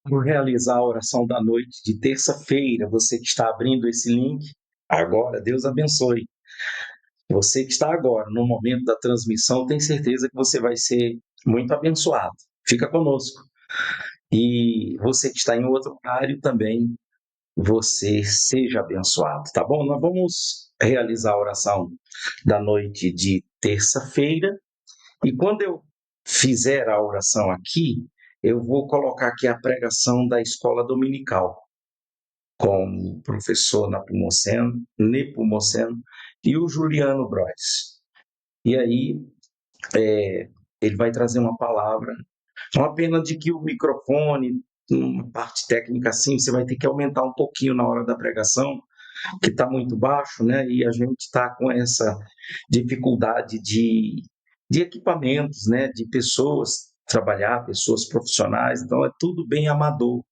Vou realizar a oração da noite de terça-feira. Você que está abrindo esse link agora, Deus abençoe. Você que está agora, no momento da transmissão, tem certeza que você vai ser muito abençoado. Fica conosco. E você que está em outro horário também, você seja abençoado, tá bom? Nós vamos realizar a oração da noite de terça-feira. E quando eu fizer a oração aqui, eu vou colocar aqui a pregação da escola dominical, com o professor Nepomuceno e o Juliano Bros. E aí, ele vai trazer uma palavra. É uma pena de que o microfone, uma parte técnica assim, você vai ter que aumentar um pouquinho na hora da pregação, que está muito baixo, né? E a gente está com essa dificuldade de equipamentos, né? De pessoas trabalhar, pessoas profissionais, então é tudo bem amador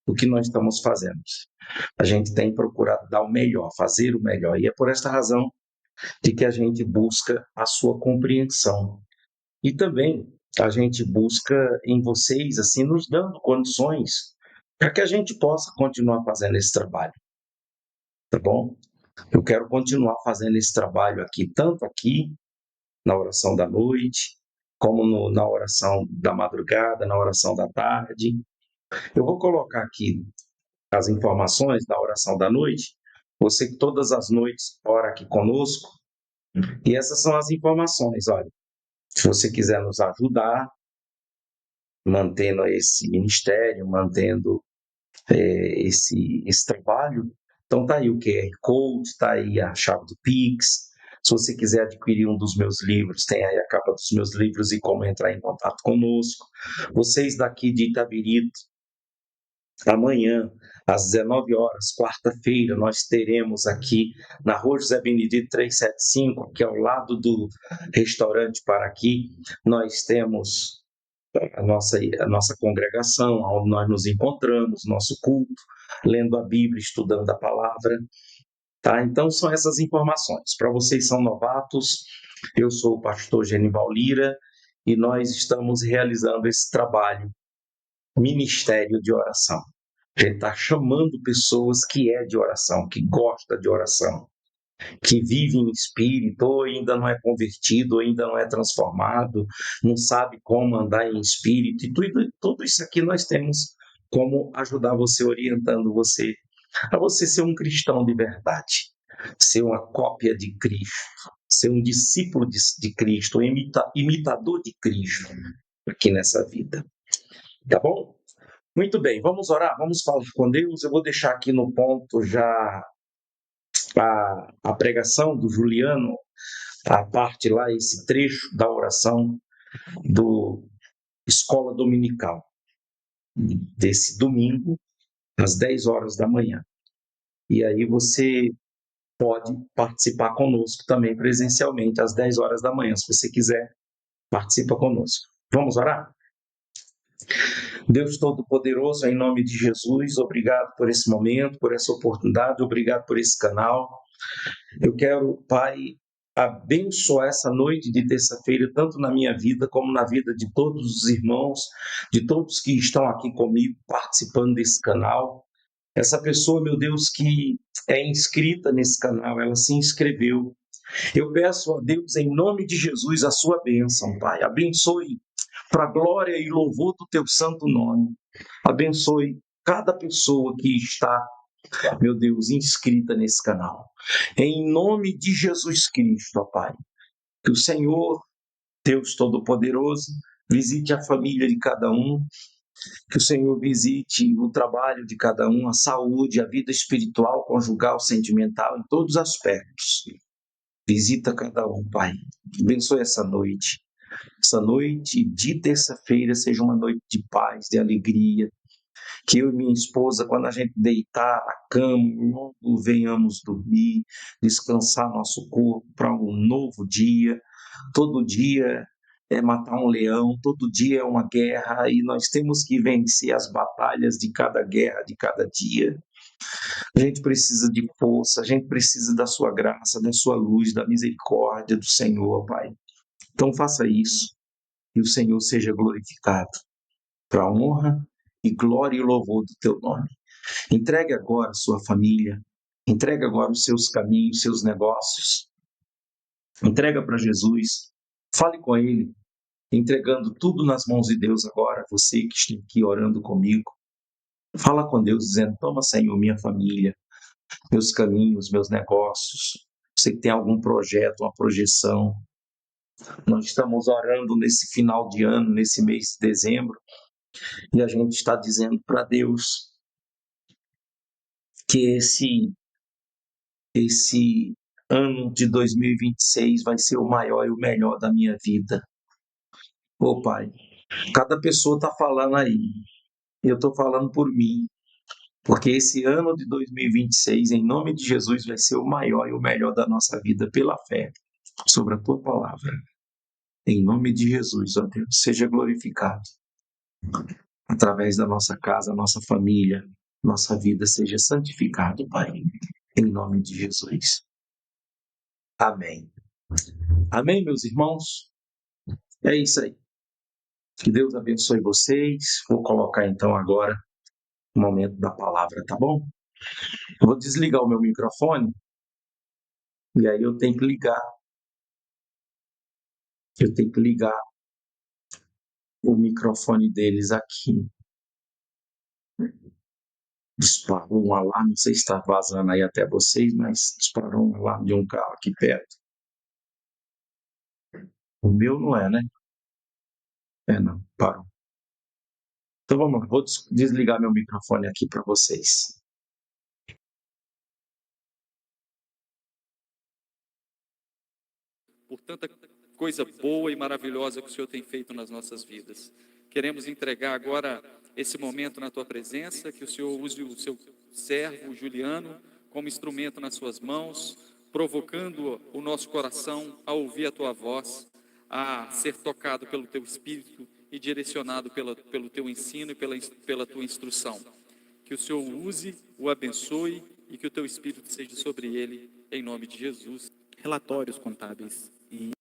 o que nós estamos fazendo. A gente tem procurado dar o melhor, fazer o melhor, e é por esta razão de que a gente busca a sua compreensão. E também a gente busca em vocês, assim, nos dando condições para que a gente possa continuar fazendo esse trabalho, tá bom? Eu quero continuar fazendo esse trabalho aqui, tanto aqui, na oração da noite, como na oração da madrugada, na oração da tarde. Eu vou colocar aqui as informações da oração da noite. Você que todas as noites ora aqui conosco. E essas são as informações, olha. Se você quiser nos ajudar, mantendo esse ministério, mantendo esse trabalho, então tá aí o QR Code, tá aí a chave do Pix. Se você quiser adquirir um dos meus livros, tem aí a capa dos meus livros e como entrar em contato conosco. Vocês daqui de Itabirito, amanhã, às 19 horas, quarta-feira, nós teremos aqui na Rua José Benedito 375, que é ao lado do restaurante Paraquí, nós temos a nossa congregação, onde nós nos encontramos, nosso culto, lendo a Bíblia, estudando a palavra. Tá? Então, são essas informações. Para vocês que são novatos, eu sou o pastor Genival Lira e nós estamos realizando esse trabalho, ministério de oração. A gente está chamando pessoas que é de oração, que gosta de oração, que vive em espírito, ou ainda não é convertido, ou ainda não é transformado, não sabe como andar em espírito, e tudo isso aqui nós temos como ajudar você, orientando você, a você ser um cristão de verdade, ser uma cópia de Cristo, ser um discípulo de Cristo, um imitador de Cristo aqui nessa vida. Tá bom? Muito bem, vamos orar, vamos falar com Deus. Eu vou deixar aqui no ponto já a pregação do Juliano, a parte lá, esse trecho da oração do Escola Dominical, desse domingo, às 10 horas da manhã. E aí você pode participar conosco também presencialmente, às 10 horas da manhã, se você quiser, participa conosco. Vamos orar? Deus Todo-Poderoso, em nome de Jesus, obrigado por esse momento, por essa oportunidade, obrigado por esse canal. Eu quero, Pai, abençoar essa noite de terça-feira, tanto na minha vida como na vida de todos os irmãos, de todos que estão aqui comigo, participando desse canal. Essa pessoa, meu Deus, que é inscrita nesse canal, ela se inscreveu. Eu peço a Deus, em nome de Jesus, a sua bênção, Pai. Abençoe para a glória e louvor do teu santo nome. Abençoe cada pessoa que está, meu Deus, inscrita nesse canal. Em nome de Jesus Cristo, ó Pai, que o Senhor, Deus Todo-Poderoso, visite a família de cada um, que o Senhor visite o trabalho de cada um, a saúde, a vida espiritual, conjugal, sentimental, em todos os aspectos. Visita cada um, Pai. Abençoe essa noite. Essa noite de terça-feira seja uma noite de paz, de alegria, que eu e minha esposa, quando a gente deitar na cama, logo venhamos dormir, descansar nosso corpo para um novo dia. Todo dia é matar um leão, todo dia é uma guerra e nós temos que vencer as batalhas de cada guerra, de cada dia. A gente precisa de força, a gente precisa da sua graça, da sua luz, da misericórdia do Senhor, Pai. Então faça isso e o Senhor seja glorificado para a honra e glória e louvor do teu nome. Entregue agora a sua família, entregue agora os seus caminhos, seus negócios, entrega para Jesus, fale com Ele, entregando tudo nas mãos de Deus agora, você que está aqui orando comigo. Fala com Deus, dizendo: toma, Senhor, minha família, meus caminhos, meus negócios. Você que tem algum projeto, uma projeção. Nós estamos orando nesse final de ano, nesse mês de dezembro, e a gente está dizendo para Deus que esse ano de 2026 vai ser o maior e o melhor da minha vida. Ô Pai, cada pessoa está falando aí, eu estou falando por mim, porque esse ano de 2026, em nome de Jesus, vai ser o maior e o melhor da nossa vida pela fé sobre a Tua palavra. Em nome de Jesus, ó Deus, seja glorificado através da nossa casa, nossa família, nossa vida seja santificado, Pai, em nome de Jesus. Amém. Amém, meus irmãos? É isso aí. Que Deus abençoe vocês. Vou colocar então agora o momento da palavra, tá bom? Eu vou desligar o meu microfone e aí eu tenho que ligar o microfone deles aqui. Disparou um alarme, não sei se está vazando aí até vocês, mas disparou um alarme de um carro aqui perto. O meu não é, né? Não, parou. Então vamos lá, vou desligar meu microfone aqui para vocês. Por tanta coisa boa e maravilhosa que o Senhor tem feito nas nossas vidas. Queremos entregar agora esse momento na Tua presença, que o Senhor use o Seu servo, Juliano, como instrumento nas Suas mãos, provocando o nosso coração a ouvir a Tua voz, a ser tocado pelo Teu Espírito e direcionado pelo Teu ensino e pela Tua instrução. Que o Senhor use, o abençoe e que o Teu Espírito seja sobre ele, em nome de Jesus. Relatórios contábeis e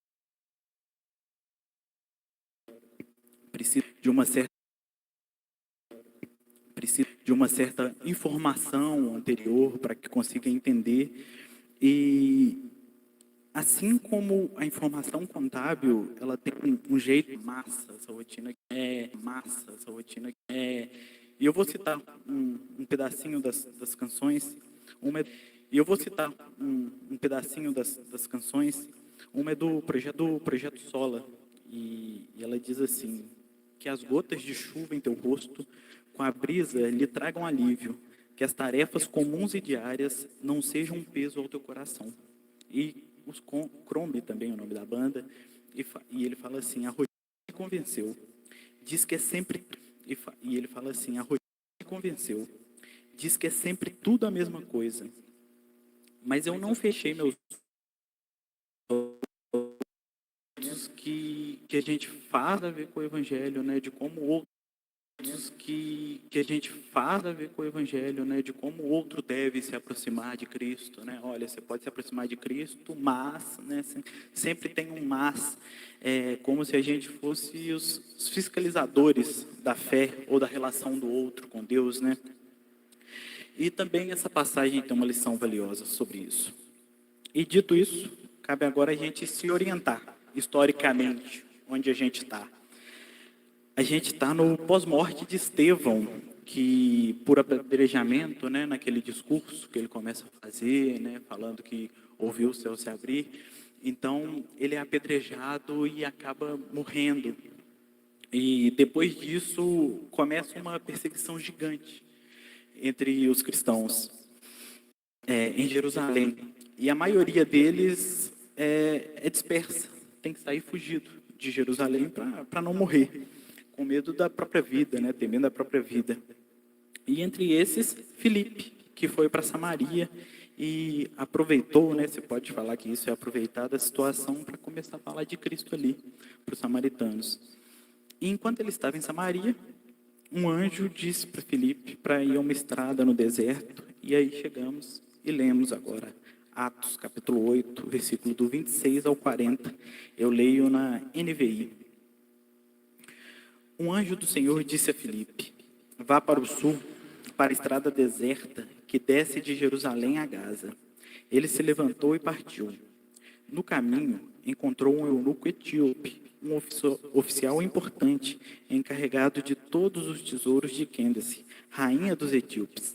precisa de uma certa informação anterior para que consiga entender. E assim como a informação contábil, ela tem um jeito massa, essa rotina é. E eu vou citar um pedacinho das canções. E eu vou citar um pedacinho das canções. Uma é do projeto Sola. E ela diz assim: que as gotas de chuva em teu rosto, com a brisa, lhe tragam alívio, que as tarefas comuns e diárias não sejam um peso ao teu coração. E os Chrome também é o nome da banda, e ele fala assim: a rotina me convenceu, diz que é sempre, e ele fala assim: a rotina me convenceu, diz que é sempre tudo a mesma coisa, mas eu não fechei meus olhos que a gente faz a ver com o evangelho, né, de como outros que a gente faz a ver com o evangelho, né, de como o outro deve se aproximar de Cristo, né? Olha, você pode se aproximar de Cristo, mas, né, sempre tem um mas, como se a gente fosse os fiscalizadores da fé ou da relação do outro com Deus, né? E também essa passagem tem uma lição valiosa sobre isso. E dito isso, cabe agora a gente se orientar historicamente onde a gente está. A gente está no pós-morte de Estevão, que por apedrejamento, né, naquele discurso que ele começa a fazer, né, falando que ouviu o céu se abrir, então ele é apedrejado e acaba morrendo. E depois disso começa uma perseguição gigante entre os cristãos em Jerusalém. E a maioria deles é dispersa, tem que sair fugido de Jerusalém para não morrer, com medo da própria vida, né? Temendo a própria vida. E entre esses, Filipe, que foi para Samaria e aproveitou, né? Você pode falar que isso é aproveitar da situação para começar a falar de Cristo ali, para os samaritanos. E enquanto ele estava em Samaria, um anjo disse para Filipe para ir a uma estrada no deserto, e aí chegamos e lemos agora Atos, capítulo 8, versículo do 26 ao 40. Eu leio na NVI. Um anjo do Senhor disse a Filipe: vá para o sul, para a estrada deserta que desce de Jerusalém a Gaza. Ele se levantou e partiu. No caminho, encontrou um eunuco etíope, um oficial importante, encarregado de todos os tesouros de Quêndace, rainha dos etíopes.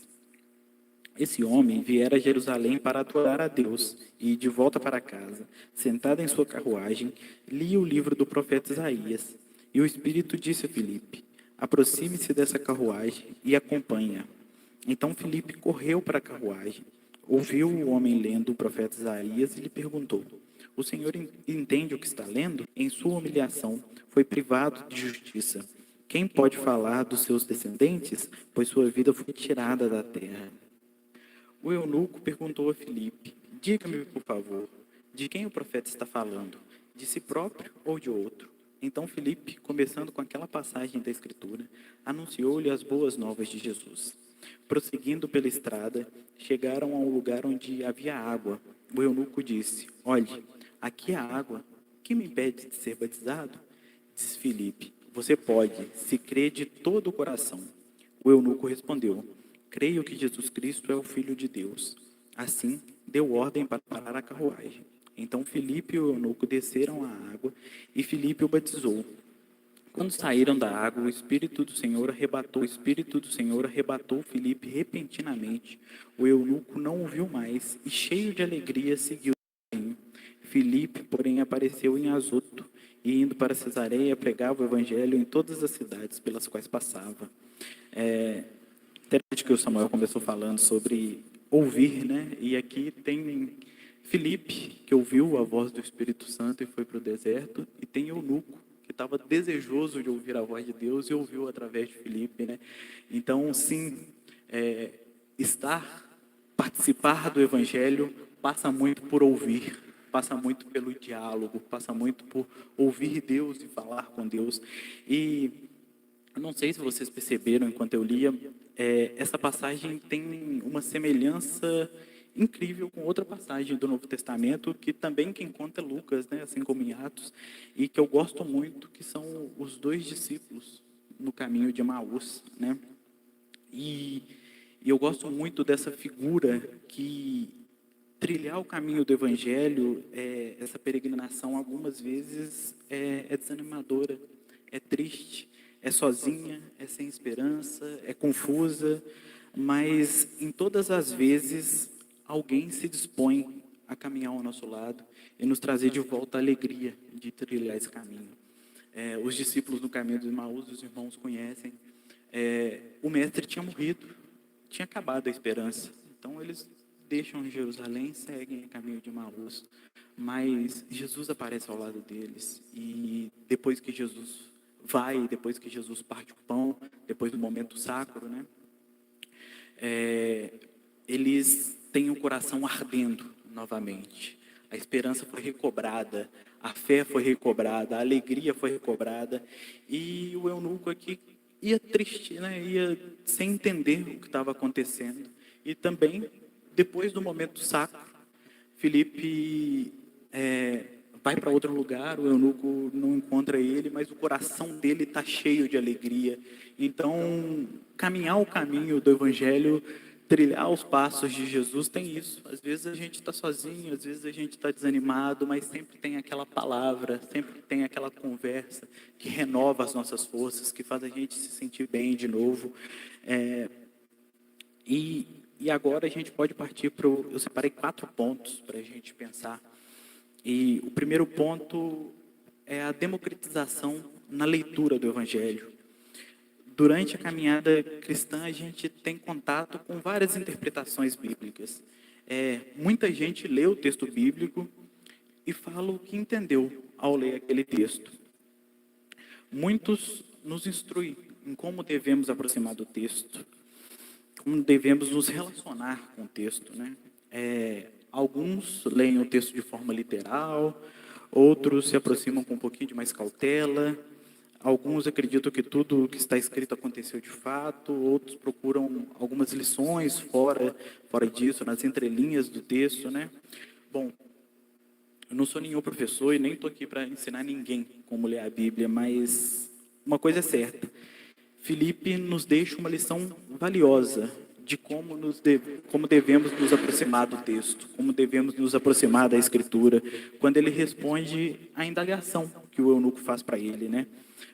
Esse homem viera a Jerusalém para adorar a Deus e, de volta para casa, sentado em sua carruagem, lia o livro do profeta Isaías. E o Espírito disse a Filipe: aproxime-se dessa carruagem e acompanhe-a. Então Filipe correu para a carruagem, ouviu o homem lendo o profeta Isaías e lhe perguntou: o senhor entende o que está lendo? Em sua humilhação, foi privado de justiça. Quem pode falar dos seus descendentes? Pois sua vida foi tirada da terra. O eunuco perguntou a Filipe: diga-me, por favor, de quem o profeta está falando? De si próprio ou de outro? Então Filipe, começando com aquela passagem da Escritura, anunciou-lhe as boas novas de Jesus. Prosseguindo pela estrada, chegaram a um lugar onde havia água. O eunuco disse: olhe, aqui há água. Que me impede de ser batizado? Disse Filipe: você pode, se crê de todo o coração. O eunuco respondeu: creio que Jesus Cristo é o Filho de Deus. Assim, deu ordem para parar a carruagem. Então Filipe e o eunuco desceram à água e Filipe o batizou. Quando saíram da água, o Espírito do Senhor arrebatou Filipe repentinamente. O eunuco não o viu mais e, cheio de alegria, seguiu o caminho. Filipe, porém, apareceu em Azoto e, indo para Cesareia, pregava o evangelho em todas as cidades pelas quais passava. Interessante que o Samuel começou falando sobre ouvir, né? E aqui tem Filipe, que ouviu a voz do Espírito Santo e foi para o deserto, e tem eunuco, que estava desejoso de ouvir a voz de Deus e ouviu através de Filipe, né? Então, sim, participar do Evangelho passa muito por ouvir, passa muito pelo diálogo, passa muito por ouvir Deus e falar com Deus. E eu não sei se vocês perceberam enquanto eu lia, essa passagem tem uma semelhança incrível com outra passagem do Novo Testamento, que também quem conta é Lucas, né, assim como em Atos, e que eu gosto muito, que são os dois discípulos no caminho de Emaús, né? E eu gosto muito dessa figura que trilhar o caminho do Evangelho, essa peregrinação, algumas vezes é desanimadora, é triste, é sozinha, é sem esperança, é confusa, mas em todas as vezes alguém se dispõe a caminhar ao nosso lado e nos trazer de volta a alegria de trilhar esse caminho. Os discípulos no caminho de Emaús, os irmãos conhecem, o mestre tinha morrido, tinha acabado a esperança, então eles deixam Jerusalém, seguem o caminho de Emaús, mas Jesus aparece ao lado deles, e depois que Jesus depois que Jesus parte o pão, depois do momento sacro, né, eles têm o coração ardendo novamente. A esperança foi recobrada, a fé foi recobrada, a alegria foi recobrada, e o eunuco aqui ia triste, né? Ia sem entender o que estava acontecendo. E também, depois do momento sacro, Filipe vai para outro lugar, o eunuco não encontra ele, mas o coração dele está cheio de alegria. Então, caminhar o caminho do Evangelho, trilhar os passos de Jesus, tem isso. Às vezes a gente está sozinho, às vezes a gente está desanimado, mas sempre tem aquela palavra, sempre tem aquela conversa que renova as nossas forças, que faz a gente se sentir bem de novo. E agora a gente pode partir para eu separei 4 pontos para a gente pensar. E o primeiro ponto é a democratização na leitura do Evangelho. Durante a caminhada cristã, a gente tem contato com várias interpretações bíblicas. Muita gente lê o texto bíblico e fala o que entendeu ao ler aquele texto. Muitos nos instruem em como devemos aproximar do texto, como devemos nos relacionar com o texto, né? Alguns leem o texto de forma literal, outros se aproximam com um pouquinho de mais cautela, alguns acreditam que tudo o que está escrito aconteceu de fato, outros procuram algumas lições fora disso, nas entrelinhas do texto, né? Bom, eu não sou nenhum professor e nem estou aqui para ensinar ninguém como ler a Bíblia, mas uma coisa é certa, Filipe nos deixa uma lição valiosa de como devemos nos aproximar do texto, como devemos nos aproximar da Escritura, quando ele responde à indagação que o eunuco faz para ele, né?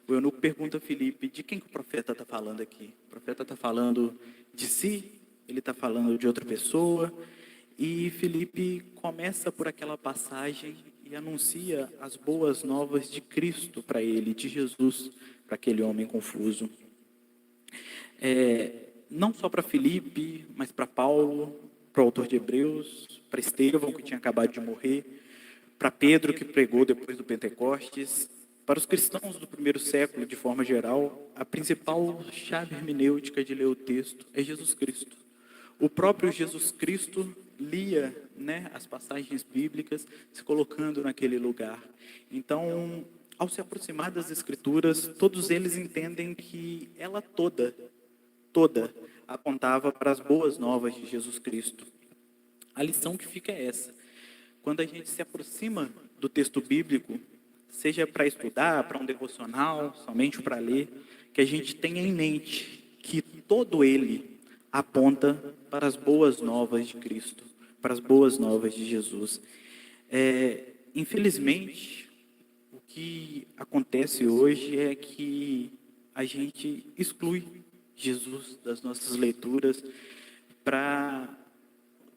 O eunuco pergunta a Filipe, de quem que o profeta está falando aqui? O profeta está falando de si? Ele está falando de outra pessoa? E Filipe começa por aquela passagem e anuncia as boas novas de Cristo para ele, de Jesus, para aquele homem confuso. Não só para Filipe, mas para Paulo, para o autor de Hebreus, para Estevão, que tinha acabado de morrer, para Pedro, que pregou depois do Pentecostes. Para os cristãos do primeiro século, de forma geral, a principal chave hermenêutica de ler o texto é Jesus Cristo. O próprio Jesus Cristo lia, né, as passagens bíblicas, se colocando naquele lugar. Então, ao se aproximar das Escrituras, todos eles entendem que ela toda apontava para as boas novas de Jesus Cristo. A lição que fica é essa: quando a gente se aproxima do texto bíblico, seja para estudar, para um devocional, somente para ler, que a gente tenha em mente que todo ele aponta para as boas novas de Cristo, para as boas novas de Jesus. Infelizmente, o que acontece hoje é que a gente exclui Jesus das nossas leituras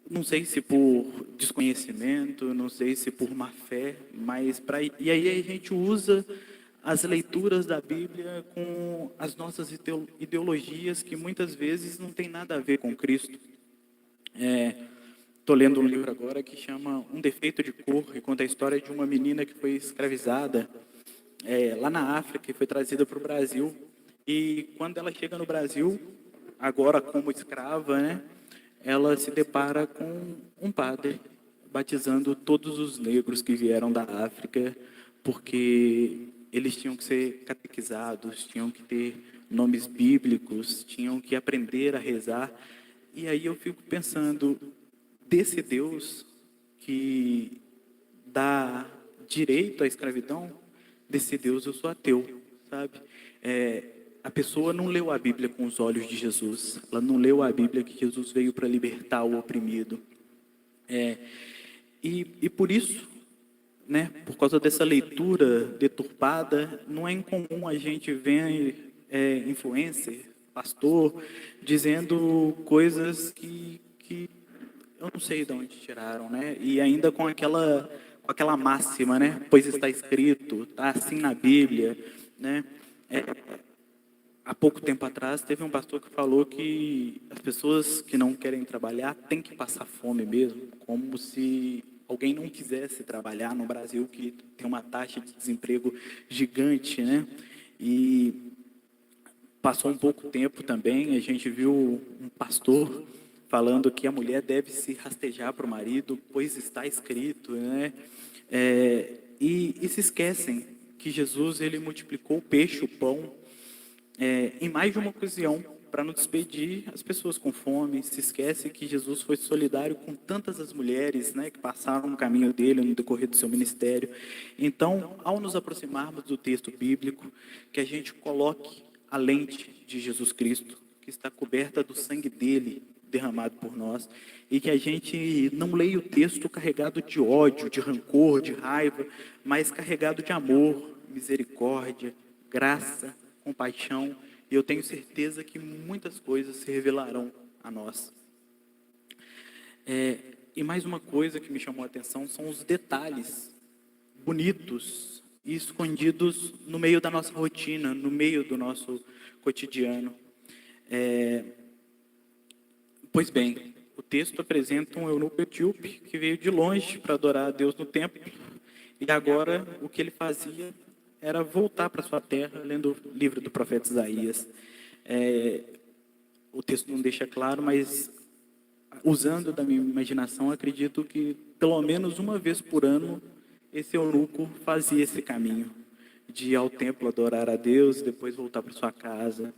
não sei se por desconhecimento, não sei se por má fé, mas e aí a gente usa as leituras da Bíblia com as nossas ideologias que muitas vezes não tem nada a ver com Cristo. Estou lendo um livro agora que chama Um Defeito de Cor, e conta a história de uma menina que foi escravizada lá na África e foi trazida para o Brasil. E quando ela chega no Brasil, agora como escrava, né, ela se depara com um padre batizando todos os negros que vieram da África, porque eles tinham que ser catequizados, tinham que ter nomes bíblicos, tinham que aprender a rezar. E aí eu fico pensando, desse Deus que dá direito à escravidão, desse Deus eu sou ateu, sabe? A pessoa não leu a Bíblia com os olhos de Jesus, ela não leu a Bíblia que Jesus veio para libertar o oprimido. E por isso, né, por causa dessa leitura deturpada, não é incomum a gente ver influencer, pastor, dizendo coisas que eu não sei de onde tiraram, né? E ainda com aquela máxima, né? Pois está escrito, está assim na Bíblia, né? Há pouco tempo atrás, teve um pastor que falou que as pessoas que não querem trabalhar têm que passar fome mesmo, como se alguém não quisesse trabalhar no Brasil, que tem uma taxa de desemprego gigante, né? E passou um pouco tempo também, a gente viu um pastor falando que a mulher deve se rastejar para o marido, pois está escrito, né? E se esquecem que Jesus, ele multiplicou o peixe, o pão, em mais de uma ocasião, para não despedir as pessoas com fome. Se esquece que Jesus foi solidário com tantas as mulheres, né, que passaram no caminho dele no decorrer do seu ministério. Então, ao nos aproximarmos do texto bíblico, que a gente coloque a lente de Jesus Cristo, que está coberta do sangue dele derramado por nós, e que a gente não leia o texto carregado de ódio, de rancor, de raiva, mas carregado de amor, misericórdia, graça, compaixão, e eu tenho certeza que muitas coisas se revelarão a nós. E mais uma coisa que me chamou a atenção são os detalhes bonitos e escondidos no meio da nossa rotina, no meio do nosso cotidiano. Pois bem, o texto apresenta um eunuco etíope que veio de longe para adorar a Deus no templo, e agora o que ele fazia era voltar para sua terra, lendo o livro do profeta Isaías. O texto não deixa claro, mas usando da minha imaginação, acredito que pelo menos uma vez por ano esse eunuco fazia esse caminho de ir ao templo adorar a Deus, depois voltar para sua casa.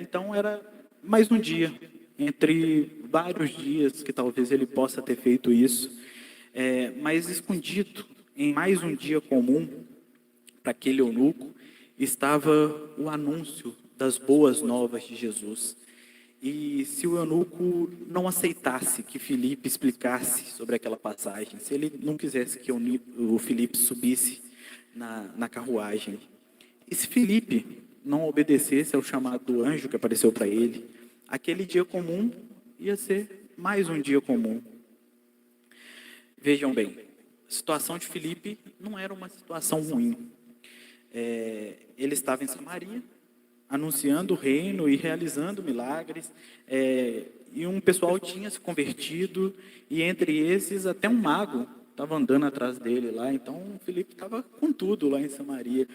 Então era mais um dia, entre vários dias que talvez ele possa ter feito isso, mas escondido em mais um dia comum para aquele eunuco estava o anúncio das boas novas de Jesus. E se o eunuco não aceitasse que Filipe explicasse sobre aquela passagem, se ele não quisesse que o Filipe subisse na carruagem, e se Filipe não obedecesse ao chamado do anjo que apareceu para ele, aquele dia comum ia ser mais um dia comum. Vejam bem, a situação de Filipe não era uma situação ruim. Ele estava em Samaria, anunciando o reino e realizando milagres, e um pessoal tinha se convertido, e entre esses até um mago estava andando atrás dele lá, então Filipe estava com tudo lá em Samaria.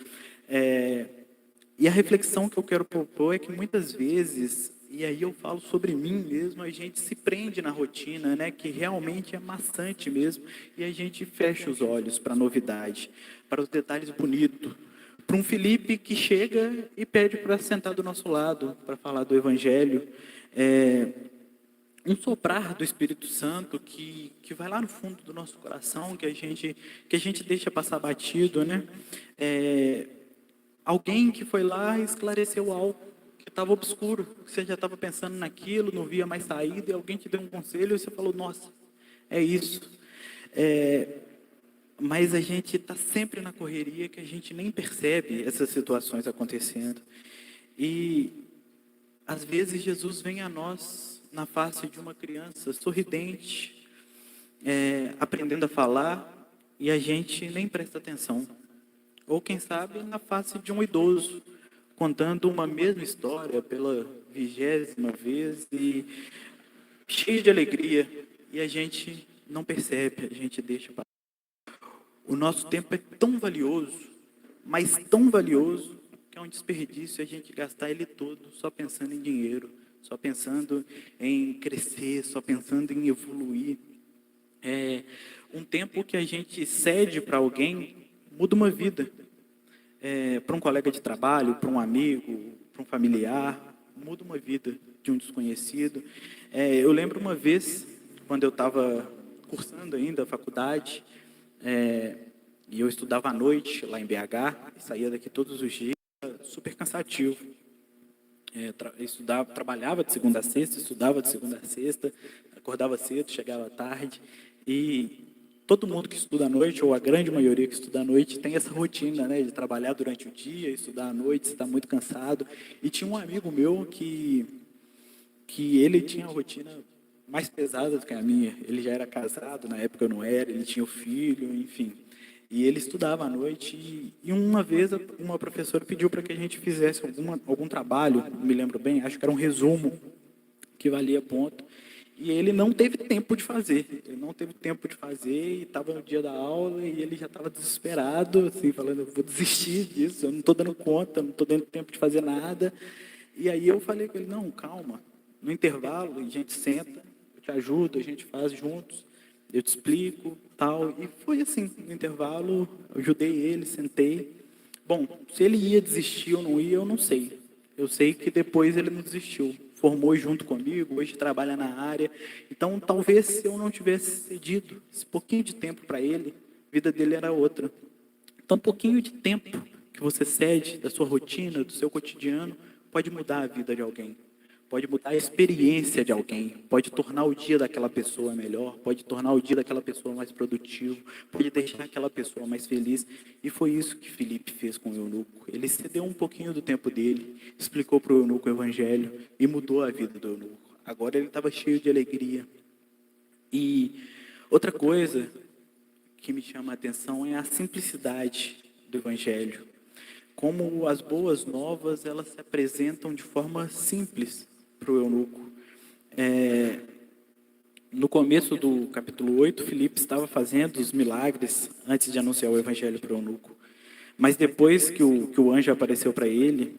E a reflexão que eu quero propor é que muitas vezes, e aí eu falo sobre mim mesmo, a gente se prende na rotina, né, que realmente é maçante mesmo, e a gente fecha os olhos para a novidade, para os detalhes bonitos, para um Felipe que chega e pede para sentar do nosso lado, para falar do Evangelho, um soprar do Espírito Santo que vai lá no fundo do nosso coração, que a gente deixa passar batido, né? Alguém que foi lá e esclareceu algo que estava obscuro, que você já estava pensando naquilo, não via mais saída, e alguém te deu um conselho e você falou, nossa, é isso. Mas a gente está sempre na correria que a gente nem percebe essas situações acontecendo. E, às vezes, Jesus vem a nós na face de uma criança sorridente, aprendendo a falar, e a gente nem presta atenção. Ou, quem sabe, na face de um idoso, contando uma mesma história pela 20ª vez, e cheio de alegria, e a gente não percebe, a gente deixa passar. O nosso tempo é tão valioso, mas tão valioso, que é um desperdício a gente gastar ele todo só pensando em dinheiro, só pensando em crescer, só pensando em evoluir. Um tempo que a gente cede para alguém muda uma vida. Para um colega de trabalho, para um amigo, para um familiar, muda uma vida de um desconhecido. Eu lembro uma vez, quando eu estava cursando ainda a faculdade, e eu estudava à noite lá em BH, saía daqui todos os dias, super cansativo. Trabalhava de segunda a sexta, estudava de segunda a sexta, acordava cedo, chegava tarde, e todo mundo que estuda à noite, ou a grande maioria que estuda à noite, tem essa rotina, né, de trabalhar durante o dia, estudar à noite, você está muito cansado. E tinha um amigo meu que ele tinha a rotina mais pesada do que a minha. Ele já era casado, na época eu não era, ele tinha o filho, enfim. E ele estudava à noite, e uma vez uma professora pediu para que a gente fizesse algum trabalho, não me lembro bem, acho que era um resumo, que valia ponto. E ele não teve tempo de fazer. Ele não teve tempo de fazer, e estava no dia da aula, e ele já estava desesperado, assim, falando, eu vou desistir disso, eu não estou dando conta, não estou dando tempo de fazer nada. E aí eu falei com ele, não, calma, no intervalo a gente senta, eu te ajudo, a gente faz juntos, eu te explico, tal. E foi assim, no intervalo, eu ajudei ele, sentei. Bom, se ele ia desistir ou não ia, eu não sei. Eu sei que depois ele não desistiu. Formou junto comigo, hoje trabalha na área. Então, talvez se eu não tivesse cedido esse pouquinho de tempo para ele, a vida dele era outra. Então, um pouquinho de tempo que você cede da sua rotina, do seu cotidiano, pode mudar a vida de alguém. Pode mudar a experiência de alguém, pode tornar o dia daquela pessoa melhor, pode tornar o dia daquela pessoa mais produtivo, pode deixar aquela pessoa mais feliz. E foi isso que Filipe fez com o eunuco. Ele cedeu um pouquinho do tempo dele, explicou para o eunuco o evangelho e mudou a vida do eunuco. Agora ele estava cheio de alegria. E outra coisa que me chama a atenção é a simplicidade do evangelho. Como as boas novas, elas se apresentam de forma simples para o eunuco. No começo do capítulo 8, Filipe estava fazendo os milagres antes de anunciar o evangelho para o eunuco. Mas depois que o anjo apareceu para ele,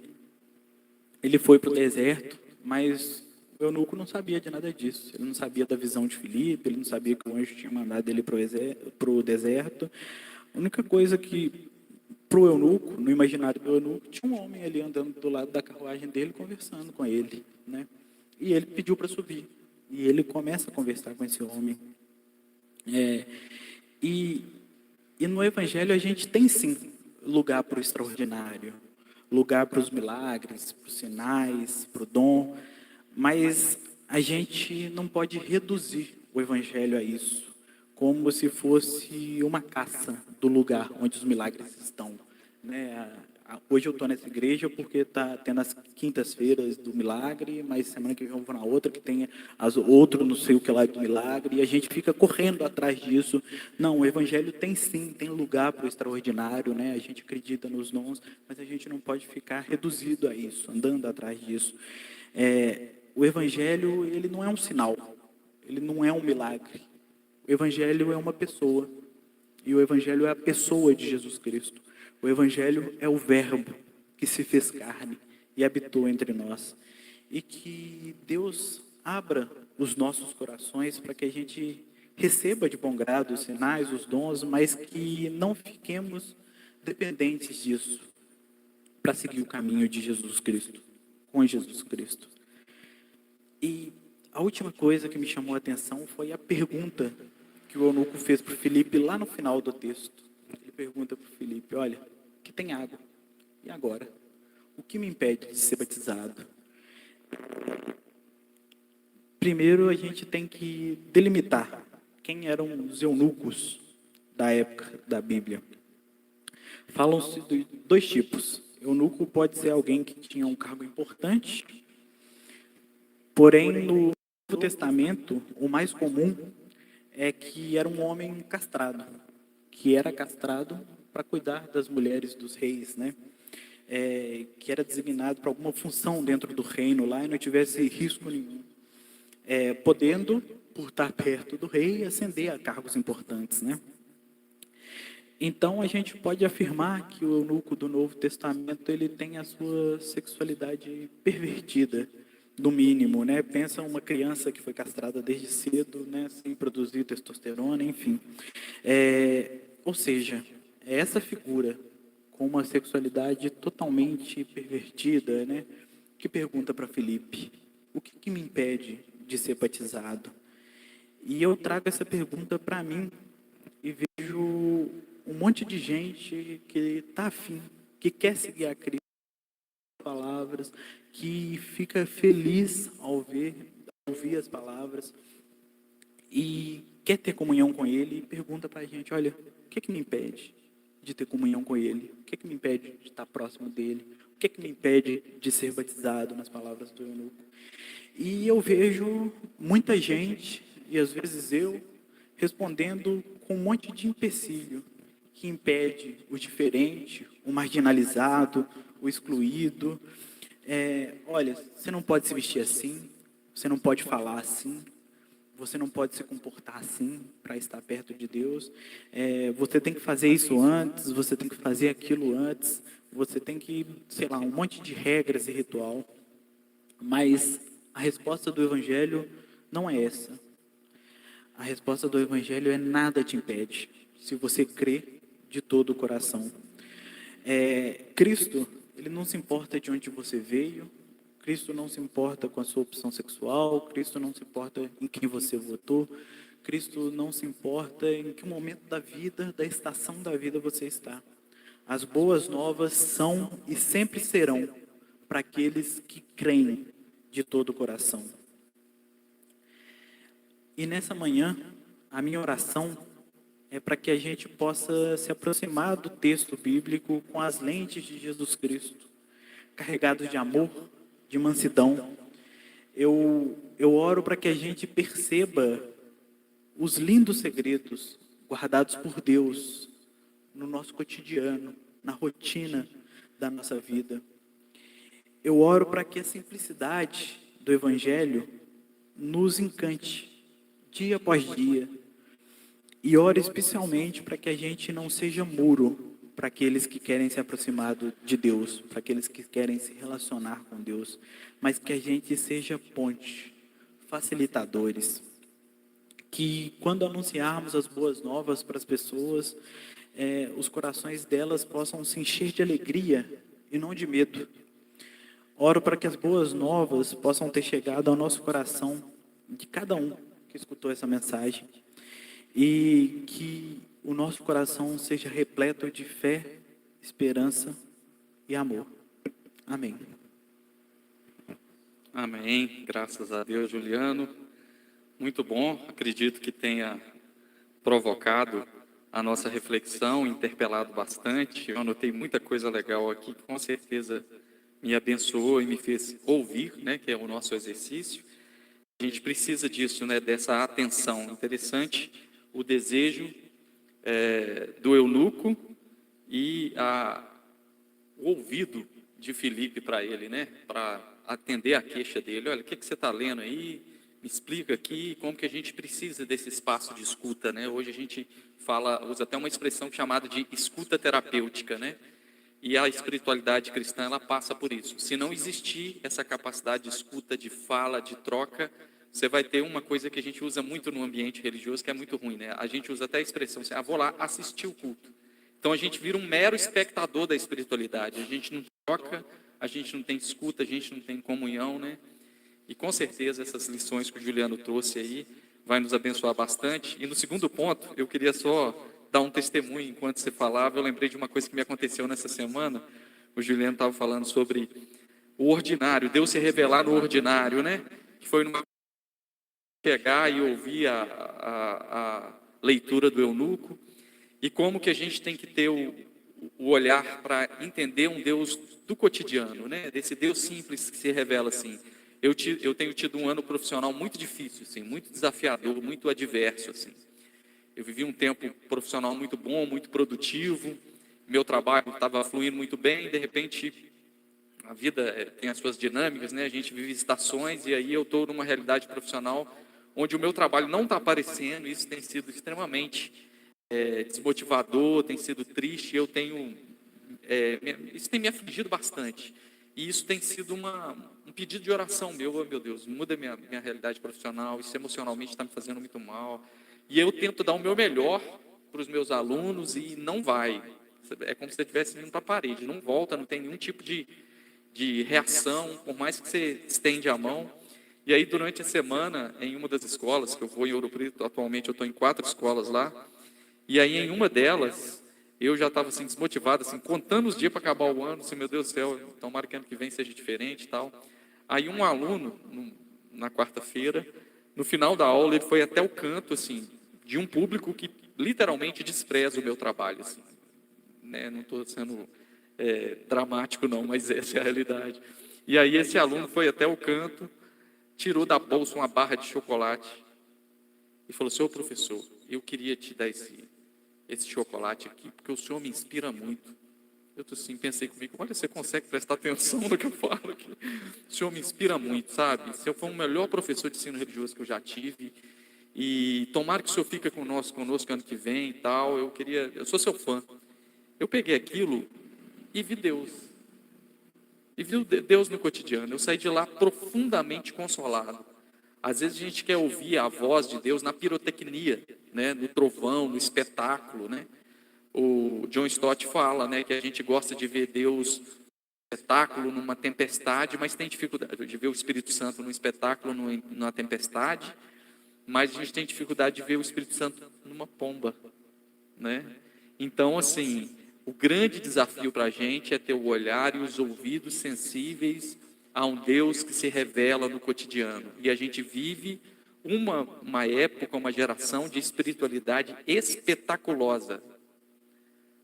ele foi para o deserto, mas o eunuco não sabia de nada disso. Ele não sabia da visão de Filipe, ele não sabia que o anjo tinha mandado ele para o deserto. A única coisa que, para o eunuco, no imaginário do eunuco, tinha um homem ali andando do lado da carruagem dele, conversando com ele, né? E ele pediu para subir. E ele começa a conversar com esse homem. E no Evangelho a gente tem sim lugar para o extraordinário. lugar para os milagres, para os sinais, para o dom, mas a gente não pode reduzir o evangelho a isso, como se fosse uma caça do lugar onde os milagres estão, né? Hoje eu estou nessa igreja porque está tendo as quintas-feiras do milagre, mas semana que vem eu vou na outra que tem as outro não sei o que lá do milagre, e a gente fica correndo atrás disso. Não, o evangelho tem sim, tem lugar para o extraordinário, né? A gente acredita nos dons, mas a gente não pode ficar reduzido a isso, andando atrás disso. O evangelho, ele não é um sinal, ele não é um milagre. O evangelho é uma pessoa, e o evangelho é a pessoa de Jesus Cristo. O evangelho é o verbo que se fez carne e habitou entre nós. E que Deus abra os nossos corações para que a gente receba de bom grado os sinais, os dons, mas que não fiquemos dependentes disso para seguir o caminho de Jesus Cristo, com Jesus Cristo. E a última coisa que me chamou a atenção foi a pergunta que o eunuco fez para o Filipe lá no final do texto. Ele pergunta para o Filipe, olha, que tem água, e agora? O que me impede de ser batizado? Primeiro, a gente tem que delimitar quem eram os eunucos da época da Bíblia. Falam-se de dois tipos. Eunuco pode ser alguém que tinha um cargo importante, porém, no Novo Testamento, o mais comum é que era um homem castrado, que era castrado para cuidar das mulheres dos reis, né? Que era designado para alguma função dentro do reino lá e não tivesse risco nenhum. Podendo, por estar perto do rei, ascender a cargos importantes, né? Então, a gente pode afirmar que o eunuco do Novo Testamento ele tem a sua sexualidade pervertida, no mínimo, né? Pensa uma criança que foi castrada desde cedo, né? Sem produzir testosterona, enfim. Ou seja, é essa figura com uma sexualidade totalmente pervertida, né? Que pergunta para Filipe, o que me impede de ser batizado? E eu trago essa pergunta para mim e vejo um monte de gente que está afim, que quer seguir a Cristo, palavras, que fica feliz ao ouvir as palavras e quer ter comunhão com Ele e pergunta para a gente, olha, o que me impede de ter comunhão com Ele? O que me impede de estar próximo dEle? O que me impede de ser batizado, nas palavras do eunuco? E eu vejo muita gente, e às vezes eu, respondendo com um monte de empecilho que impede o diferente, o marginalizado, o excluído. Olha, você não pode se vestir assim, você não pode falar assim, você não pode se comportar assim para estar perto de Deus. Você tem que fazer isso antes, você tem que fazer aquilo antes, você tem que, sei lá, um monte de regras e ritual. Mas a resposta do Evangelho não é essa. A resposta do Evangelho é nada te impede, se você crê de todo o coração. Cristo, ele não se importa de onde você veio, Cristo não se importa com a sua opção sexual, Cristo não se importa em quem você votou, Cristo não se importa em que momento da vida, da estação da vida você está. As boas novas são e sempre serão para aqueles que creem de todo o coração. E nessa manhã, a minha oração é para que a gente possa se aproximar do texto bíblico com as lentes de Jesus Cristo, carregados de amor, de mansidão. Eu oro para que a gente perceba os lindos segredos guardados por Deus no nosso cotidiano, na rotina da nossa vida. Eu oro para que a simplicidade do Evangelho nos encante dia após dia. E oro especialmente para que a gente não seja muro para aqueles que querem se aproximar de Deus, para aqueles que querem se relacionar com Deus, mas que a gente seja ponte, facilitadores. Que quando anunciarmos as boas novas para as pessoas, os corações delas possam se encher de alegria e não de medo. Oro para que as boas novas possam ter chegado ao nosso coração, de cada um que escutou essa mensagem, e que o nosso coração seja repleto de fé, esperança e amor. Amém. Amém. Graças a Deus, Juliano. Muito bom. Acredito que tenha provocado a nossa reflexão, interpelado bastante. Eu anotei muita coisa legal aqui, que com certeza me abençoou e me fez ouvir, né, que é o nosso exercício. A gente precisa disso, né, dessa atenção. Interessante o desejo do eunuco e o ouvido de Filipe para ele, né, para atender a queixa dele. Olha, o que você está lendo aí? Me explica aqui como que a gente precisa desse espaço de escuta, né? Hoje a gente usa até uma expressão chamada de escuta terapêutica, né? E a espiritualidade cristã, ela passa por isso. Se não existir essa capacidade de escuta, de fala, de troca, você vai ter uma coisa que a gente usa muito no ambiente religioso, que é muito ruim, né? A gente usa até a expressão assim, vou lá assistir o culto. Então a gente vira um mero espectador da espiritualidade. A gente não troca, a gente não tem escuta, a gente não tem comunhão, né? E com certeza essas lições que o Juliano trouxe aí vai nos abençoar bastante. E no segundo ponto, eu queria só dar um testemunho enquanto você falava. Eu lembrei de uma coisa que me aconteceu nessa semana. O Juliano estava falando sobre o ordinário, Deus se revelar no ordinário, né? Que foi numa pegar e ouvir a leitura do eunuco. E como que a gente tem que ter o olhar para entender um Deus do cotidiano, né? Desse Deus simples que se revela assim. Eu tenho tido um ano profissional muito difícil, assim, muito desafiador, muito adverso, assim. Eu vivi um tempo profissional muito bom, muito produtivo, meu trabalho estava fluindo muito bem, e de repente a vida tem as suas dinâmicas, né? A gente vive estações e aí eu estou numa realidade profissional onde o meu trabalho não está aparecendo, e isso tem sido extremamente desmotivador, tem sido triste, isso tem me afligido bastante. E isso tem sido um pedido de oração meu, oh, meu Deus, muda minha realidade profissional, isso emocionalmente está me fazendo muito mal. E eu tento dar o meu melhor para os meus alunos e não vai. É como se você estivesse indo para a parede, não volta, não tem nenhum tipo de reação, por mais que você estende a mão. E aí, durante a semana, em uma das escolas, que eu vou em Ouro Preto, atualmente eu estou em 4 escolas lá, e aí em uma delas, eu já estava assim, desmotivado, assim, contando os dias para acabar o ano, assim, meu Deus do céu, tomara que ano que vem seja diferente e tal. Aí um aluno, na quarta-feira, no final da aula, ele foi até o canto, assim, de um público que literalmente despreza o meu trabalho, assim, né? Não estou sendo dramático não, mas essa é a realidade. E aí esse aluno foi até o canto, tirou da bolsa uma barra de chocolate e falou: senhor professor, eu queria te dar esse chocolate aqui, porque o senhor me inspira muito. Eu assim, pensei comigo, olha, você consegue prestar atenção no que eu falo aqui? O senhor me inspira muito, sabe? O senhor foi o melhor professor de ensino religioso que eu já tive, e tomara que o senhor fique conosco ano que vem e tal, eu sou seu fã. Eu peguei aquilo e vi Deus. E vi Deus no cotidiano. Eu saí de lá profundamente consolado. Às vezes a gente quer ouvir a voz de Deus na pirotecnia, né? No trovão, no espetáculo, né? O John Stott fala, né, que a gente gosta de ver Deus no espetáculo, numa tempestade, mas tem dificuldade de ver o Espírito Santo no espetáculo, numa tempestade, mas a gente tem dificuldade de ver o Espírito Santo numa pomba, né? Então, assim, o grande desafio para a gente é ter o olhar e os ouvidos sensíveis a um Deus que se revela no cotidiano. E a gente vive uma época, uma geração de espiritualidade espetaculosa.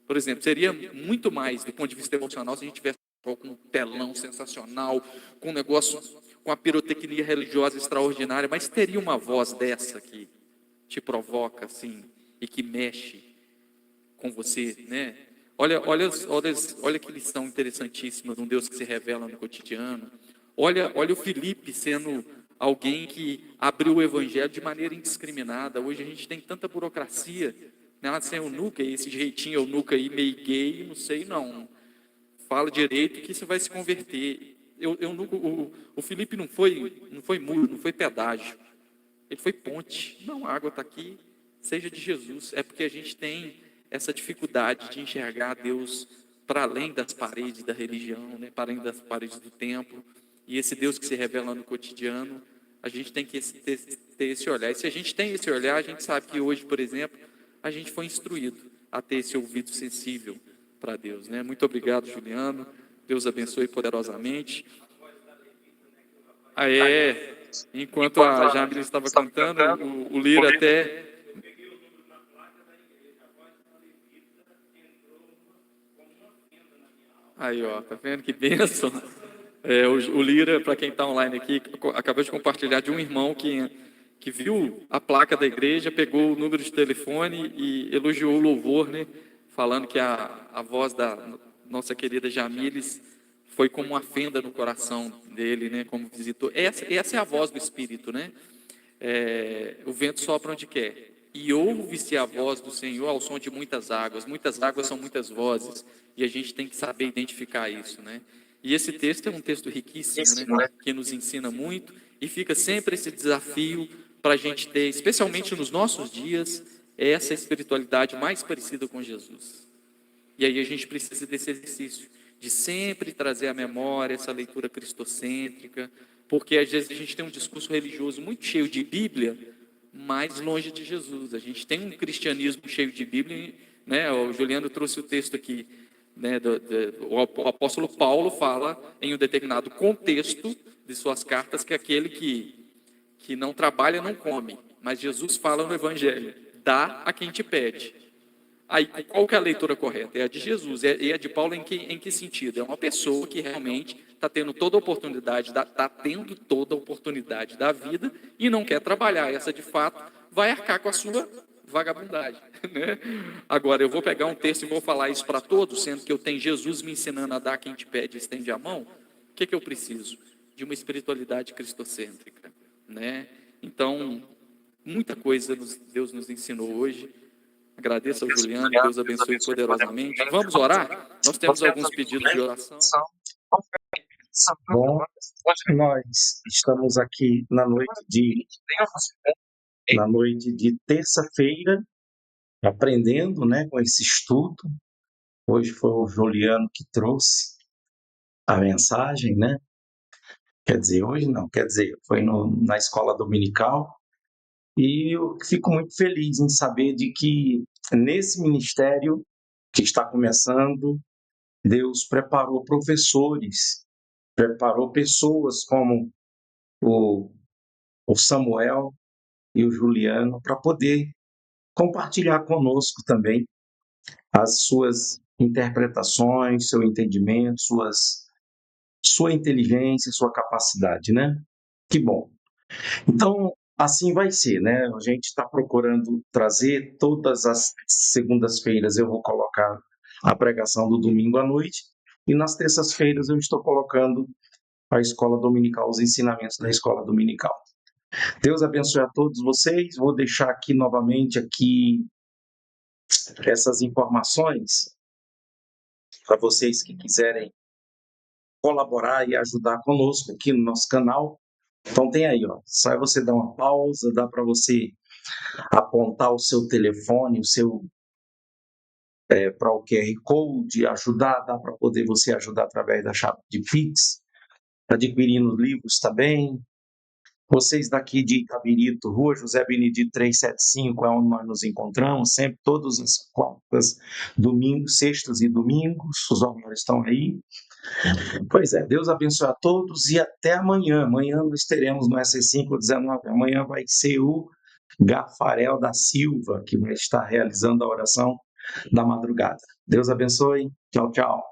Por exemplo, seria muito mais, do ponto de vista emocional, se a gente tivesse com um telão sensacional, com um negócio, com a pirotecnia religiosa extraordinária, mas teria uma voz dessa que te provoca, assim, e que mexe com você, né? Olha que lição interessantíssima de um Deus que se revela no cotidiano. Olha o Filipe sendo alguém que abriu o evangelho de maneira indiscriminada. Hoje a gente tem tanta burocracia, né? Sem eunuco, esse jeitinho eunuco aí meio gay, não sei não. Fala direito que você vai se converter. O Filipe não foi muro, não foi pedágio. Ele foi ponte. Não, a água está aqui, seja de Jesus. É porque a gente tem essa dificuldade de enxergar Deus para além das paredes da religião, né? Para além das paredes do templo. E esse Deus que se revela no cotidiano, a gente tem que ter esse olhar. E se a gente tem esse olhar, a gente sabe que hoje, por exemplo, a gente foi instruído a ter esse ouvido sensível para Deus, né? Muito obrigado, Juliano. Deus abençoe poderosamente. Enquanto a Jamila estava cantando, o Lira até... Aí, ó, tá vendo que bênção? O Lira, para quem está online aqui, acabou de compartilhar de um irmão que viu a placa da igreja, pegou o número de telefone e elogiou o louvor, né? Falando que a voz da nossa querida Jamiles foi como uma fenda no coração dele, né? Como visitou. Essa é a voz do Espírito, né? O vento sopra onde quer. E ouve-se a voz do Senhor ao som de muitas águas. Muitas águas são muitas vozes. E a gente tem que saber identificar isso, né? E esse texto é um texto riquíssimo, né? Que nos ensina muito. E fica sempre esse desafio para a gente ter, especialmente nos nossos dias, essa espiritualidade mais parecida com Jesus. E aí a gente precisa desse exercício, de sempre trazer à memória essa leitura cristocêntrica, porque às vezes a gente tem um discurso religioso muito cheio de Bíblia, mas longe de Jesus. A gente tem um cristianismo cheio de Bíblia, né? O Juliano trouxe o texto aqui, né? O apóstolo Paulo fala em um determinado contexto de suas cartas que aquele que não trabalha não come, mas Jesus fala no Evangelho, dá a quem te pede. Aí, qual que é a leitura correta? É a de Jesus. E a de Paulo em que sentido? É uma pessoa que realmente está tendo toda a oportunidade, da vida e não quer trabalhar. Essa, de fato, vai arcar com a sua vagabundagem, né? Agora, eu vou pegar um texto e vou falar isso para todos, sendo que eu tenho Jesus me ensinando a dar a quem te pede, estende a mão. O que eu preciso? De uma espiritualidade cristocêntrica, né? Então, muita coisa Deus nos ensinou hoje. Agradeço ao Juliano, Deus abençoe poderosamente. Vamos orar? Nós temos alguns pedidos de oração. Bom, nós estamos aqui na noite de terça-feira, aprendendo, né, com esse estudo. Hoje foi o Juliano que trouxe a mensagem, né? Quer dizer, hoje não, foi na escola dominical. E eu fico muito feliz em saber de que nesse ministério que está começando, Deus preparou professores, preparou pessoas como o Samuel e o Juliano para poder compartilhar conosco também as suas interpretações, seu entendimento, sua inteligência, sua capacidade, né? Que bom. Então, assim vai ser, né? A gente está procurando trazer todas as segundas-feiras, eu vou colocar a pregação do domingo à noite, e nas terças-feiras eu estou colocando a escola dominical, os ensinamentos da escola dominical. Deus abençoe a todos vocês. Vou deixar aqui novamente essas informações para vocês que quiserem colaborar e ajudar conosco aqui no nosso canal. Então tem aí, ó, só você dar uma pausa, dá para você apontar o seu telefone, para o QR Code, ajudar, dá para poder você ajudar através da chave de Pix, adquirindo livros também. Vocês daqui de Itabirito, Rua José Benedito 375, é onde nós nos encontramos, sempre, todas as quartas, domingos, sextas e domingos, os horários estão aí. Pois é, Deus abençoe a todos e até amanhã. Amanhã nós teremos no SC519, amanhã vai ser o Gafarel da Silva, que vai estar realizando a oração da madrugada. Deus abençoe. Tchau, tchau.